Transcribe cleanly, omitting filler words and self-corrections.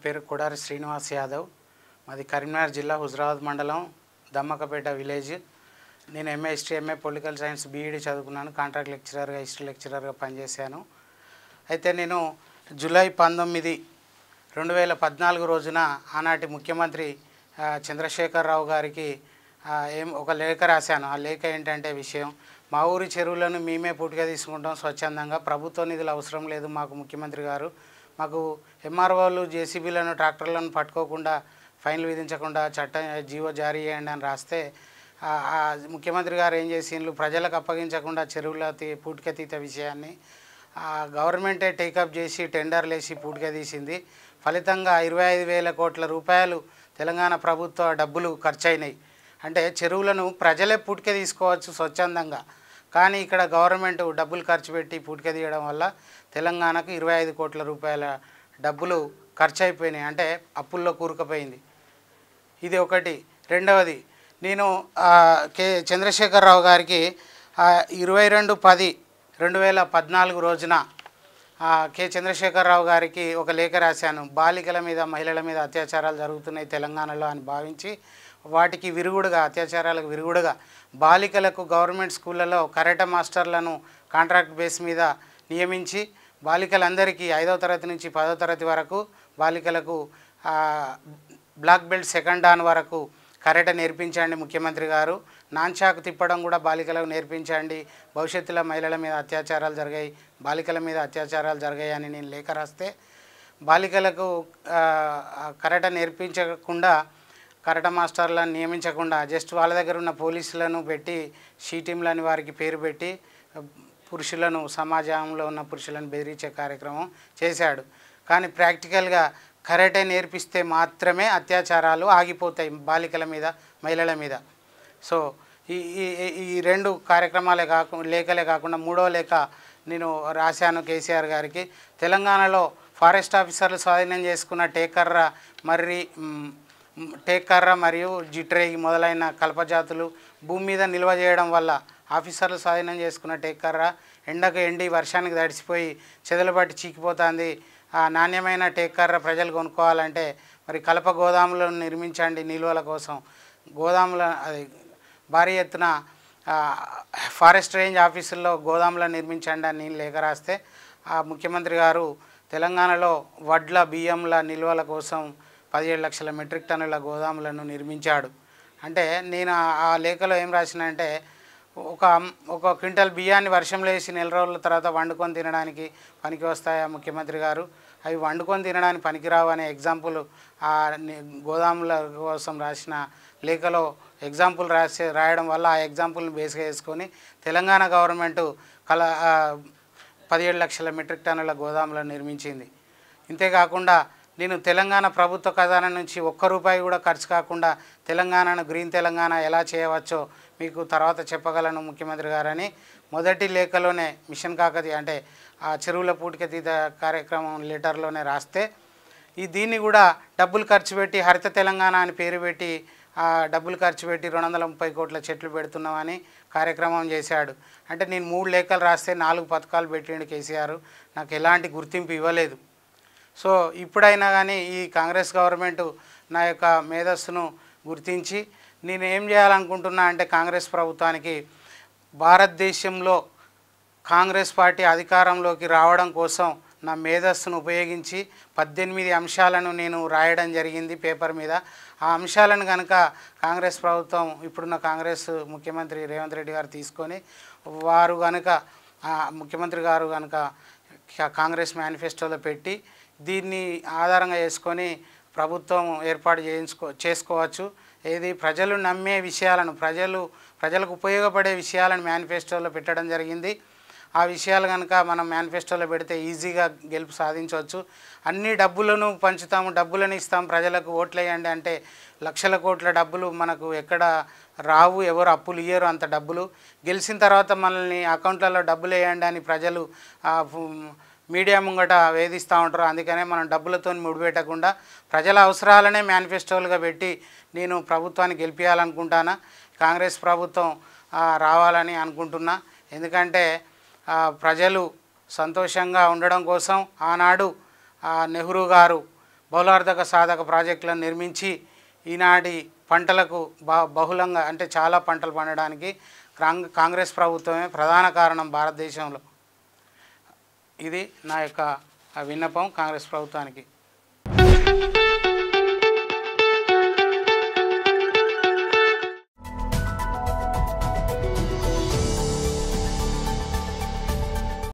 పేరు కొడారి శ్రీనివాస్ యాదవ్. మాది కరీంనగర్ జిల్లా హుజరాబాద్ మండలం దమ్మకపేట విలేజ్. నేను MA history, MA political science, BEd చదువుకున్నాను. కాంట్రాక్ట్ లెక్చరర్గా, హిస్టరీ లెక్చరర్గా పనిచేశాను. అయితే నేను జూలై 19, 2014 రోజున ఆనాటి ముఖ్యమంత్రి చంద్రశేఖరరావు గారికి ఒక లేఖ రాశాను. ఆ లేఖ ఏంటంటే విషయం, మా ఊరి చెరువులను మేమే పూర్తిగా తీసుకుంటాం స్వచ్ఛందంగా, ప్రభుత్వ నిధులు అవసరం లేదు మాకు. ముఖ్యమంత్రి గారు మాకు ఎంఆర్ఓలు జేసీబీలను ట్రాక్టర్లను పట్టుకోకుండా ఫైన్లు విధించకుండా జీవో జారీ చేయండి అని రాస్తే ముఖ్యమంత్రి గారు ఏం చేసిండ్రు, ప్రజలకు అప్పగించకుండా చెరువుల పూటికతీత విషయాన్ని గవర్నమెంటే టేకప్ చేసి టెండర్లు వేసి పూటిక తీసింది. ఫలితంగా 25,000 కోట్ల రూపాయలు తెలంగాణ ప్రభుత్వ డబ్బులు ఖర్చు అయినాయి. అంటే చెరువులను ప్రజలే పూటిక తీసుకోవచ్చు స్వచ్ఛందంగా, కానీ ఇక్కడ గవర్నమెంట్ డబ్బులు ఖర్చు పెట్టి పూటిక తీయడం వల్ల తెలంగాణకు 25 కోట్ల రూపాయల డబ్బులు ఖర్చు అయిపోయినాయి. అంటే అప్పుల్లో కూరుకుపోయింది. ఇది ఒకటి. రెండవది, నేను చంద్రశేఖరరావు గారికి 22/10/2014 రోజున చంద్రశేఖరరావు గారికి ఒక లేఖ రాశాను. బాలికల మీద, మహిళల మీద అత్యాచారాలు జరుగుతున్నాయి తెలంగాణలో అని భావించి, వాటికి విరుగుడుగా, అత్యాచారాలకు విరుగుడుగా బాలికలకు గవర్నమెంట్ స్కూళ్ళలో కరాటే మాస్టర్లను కాంట్రాక్ట్ బేస్ మీద నియమించి బాలికలందరికీ 5వ తరగతి నుంచి 10వ తరగతి వరకు బాలికలకు బ్లాక్ బెల్ట్ సెకండ్ డాన్ వరకు కరాటే నేర్పించండి ముఖ్యమంత్రి గారు. నాన్చాకు తిప్పడం కూడా బాలికలకు నేర్పించండి. భవిష్యత్తులో మహిళల మీద అత్యాచారాలు జరిగాయి, బాలికల మీద అత్యాచారాలు జరిగాయి అని నేను లేఖ రాస్తే, బాలికలకు కరాటే నేర్పించకుండా, కరాటే మాస్టర్లను నియమించకుండా జస్ట్ వాళ్ళ దగ్గర ఉన్న పోలీసులను పెట్టి, షీ టీంలని వారికి పేరు పెట్టి పురుషులను, సమాజంలో ఉన్న పురుషులను బెదిరించే కార్యక్రమం చేశాడు. కానీ ప్రాక్టికల్గా కరాటే నేర్పిస్తే మాత్రమే అత్యాచారాలు ఆగిపోతాయి బాలికల మీద, మహిళల మీద. సో ఈ రెండు కార్యక్రమాలే లేఖలే కాకుండా మూడో లేఖ నేను రాశాను కేసీఆర్ గారికి. తెలంగాణలో ఫారెస్ట్ ఆఫీసర్లు స్వాధీనం చేసుకున్న టేకర్ర మరియు జిట్రేగి మొదలైన కల్పజాతులు భూమి మీద నిల్వ చేయడం వల్ల ఆఫీసర్లు స్వాధీనం చేసుకున్న టేకర్ర ఎండకు ఎండి వర్షానికి తడిసిపోయి చెదలుబట్టి చీకిపోతుంది. నాణ్యమైన టేకర్ర ప్రజలు కొనుక్కోవాలంటే మరి కలప గోదాములను నిర్మించండి నిల్వల కోసం. అది భారీ ఎత్తున ఫారెస్ట్ రేంజ్ ఆఫీసుల్లో గోదాములను నిర్మించండి అని లేఖ రాస్తే ముఖ్యమంత్రి గారు తెలంగాణలో వడ్ల, బియ్యంల నిల్వల కోసం 17 లక్షల మెట్రిక్ టన్నుల గోదాములను నిర్మించాడు. అంటే నేను ఆ లేఖలో ఏం రాసిన అంటే, ఒక క్వింటల్ బియ్యాన్ని వర్షంలో వేసి నెల రోజుల తర్వాత వండుకొని తినడానికి పనికి వస్తాయా ముఖ్యమంత్రి గారు? అవి వండుకొని తినడానికి పనికిరావు అనే ఎగ్జాంపుల్ గోదాముల కోసం రాసిన లేఖలో ఎగ్జాంపుల్ రాయడం వల్ల ఆ ఎగ్జాంపుల్ని బేస్గా వేసుకొని తెలంగాణ గవర్నమెంటు 17 లక్షల మెట్రిక్ టన్నుల గోదాములను నిర్మించింది. ఇంతేకాకుండా నేను తెలంగాణ ప్రభుత్వ ఖజానా నుంచి ₹1 కూడా ఖర్చు కాకుండా తెలంగాణను గ్రీన్ తెలంగాణ ఎలా చేయవచ్చో మీకు తర్వాత చెప్పగలను ముఖ్యమంత్రి గారని మొదటి లేఖలోనే మిషన్ కాకతీయ అంటే ఆ చెరువుల పూటికతీత కార్యక్రమం లెటర్లోనే రాస్తే, దీన్ని కూడా డబ్బులు ఖర్చు పెట్టి హరిత తెలంగాణ అని పేరు పెట్టి డబ్బులు ఖర్చు పెట్టి 230 కోట్ల చెట్లు పెడుతున్నామని కార్యక్రమం చేశాడు. అంటే నేను 3 లేఖలు రాస్తే 4 పథకాలు పెట్టిండు కేసీఆర్, నాకు ఎలాంటి గుర్తింపు ఇవ్వలేదు. సో ఇప్పుడైనా కానీ ఈ కాంగ్రెస్ గవర్నమెంటు నా యొక్క మేధస్సును గుర్తించి నేను ఏం చేయాలనుకుంటున్నా అంటే, కాంగ్రెస్ ప్రభుత్వానికి భారతదేశంలో కాంగ్రెస్ పార్టీ అధికారంలోకి రావడం కోసం నా మేధస్సును ఉపయోగించి 18 అంశాలను నేను రాయడం జరిగింది పేపర్ మీద. ఆ అంశాలను కనుక కాంగ్రెస్ ప్రభుత్వం, ఇప్పుడున్న కాంగ్రెస్ ముఖ్యమంత్రి రేవంత్ రెడ్డి గారు తీసుకొని, వారు కనుక ముఖ్యమంత్రి గారు కనుక కాంగ్రెస్ మేనిఫెస్టోలో పెట్టి దీన్ని ఆధారంగా చేసుకొని ప్రభుత్వం ఏర్పాటు చేసుకోవచ్చు. ఏది ప్రజలు నమ్మే విషయాలను, ప్రజలకు ఉపయోగపడే విషయాలను మేనిఫెస్టోలో పెట్టడం జరిగింది. ఆ విషయాలు కనుక మనం మేనిఫెస్టోలో పెడితే ఈజీగా గెలుపు సాధించవచ్చు. అన్ని డబ్బులను పంచుతాము, డబ్బులను ఇస్తాం, ప్రజలకు ఓట్లు వేయండి అంటే లక్షల కోట్ల డబ్బులు మనకు ఎక్కడ రావు, ఎవరు అప్పులు ఇయ్యరు అంత డబ్బులు. గెలిచిన తర్వాత మనల్ని అకౌంట్లలో డబ్బులు వేయండి అని ప్రజలు మీడియా ముంగట వేధిస్తూ ఉంటారు. అందుకనే మనం డబ్బులతో ముడిపెట్టకుండా ప్రజల అవసరాలనే మేనిఫెస్టోలుగా పెట్టి నేను ప్రభుత్వాన్ని గెలిపించాలనుకుంటాను. కాంగ్రెస్ ప్రభుత్వం రావాలని అనుకుంటున్నా. ఎందుకంటే ప్రజలు సంతోషంగా ఉండడం కోసం ఆనాడు నెహ్రూ గారు బహుళార్థక సాధక ప్రాజెక్టులను నిర్మించి ఈనాటి పంటలకు బహుళంగా అంటే చాలా పంటలు పండడానికి కాంగ్రెస్ ప్రభుత్వమే ప్రధాన కారణం భారతదేశంలో. ఇది నా యొక్క విన్నపం కాంగ్రెస్ ప్రభుత్వానికి.